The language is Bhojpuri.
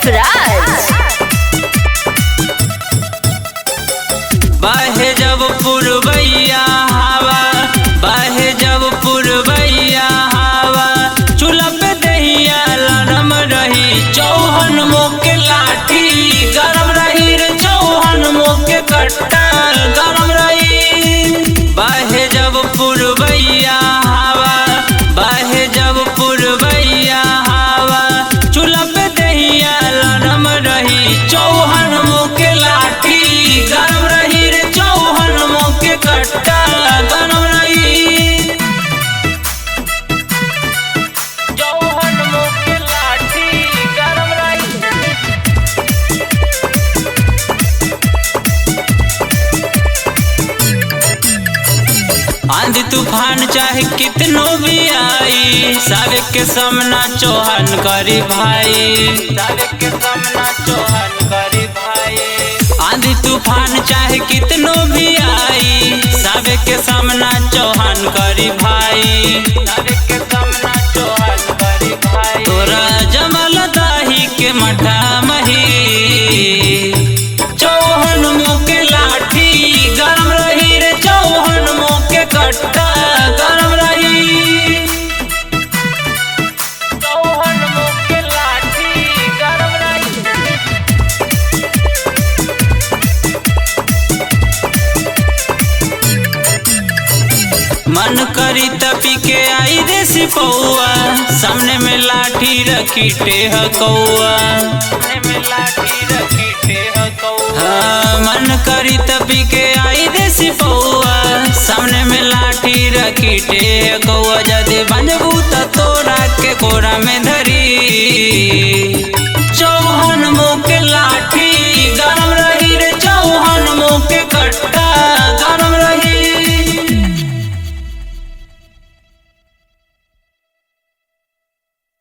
सरफराज। बाहे जब पुरवैया हवा, बाहे जब पुरवैया हवा, चूल्हा पे दहिया लरम रही, चौहन मोके लाठी गरम रही रे, चौहन मोके कट्टा गरम रही। बाहे जब पुरवैया हवा, बाहे जब पुरवैया हवा, चूल्हा पे दहिया लरम रही, चौहन मोके लाठी गरम रही रे, चौहन मोके कट्टा गरम रही। चौहन मोके लाठी गरम रही। आंधी तूफान चाहे कितनो भी आई, सारे के सामना चौहान करी भाई, सारे के सामना चौहान करी भाई। आंधी तूफान चाहे कितनो भी आई, सारे के सामना चौहान करी भाई, सारे के सामना चौहान करी भाई। तोरा जमल दाही के मठा मही, चौहान मोके लाठी गरम रही रे, चौहान मोके कट्टा गरम रही। चौहान मोके लाठी गरम रही। मन करी तपी के आई देसी पौआ, सामने में लाठी रखी टेह कौआ, सामने में लाठी रखी टेह कौआ। मन करी तपी के आई देसी पौआ, सामने में लाठी रखी टेह कौआ। जदे बनबू त तोरा के कोरा में धरी, चौहान मोके लाठी गरम रही रे, चौहान मोके कट्टा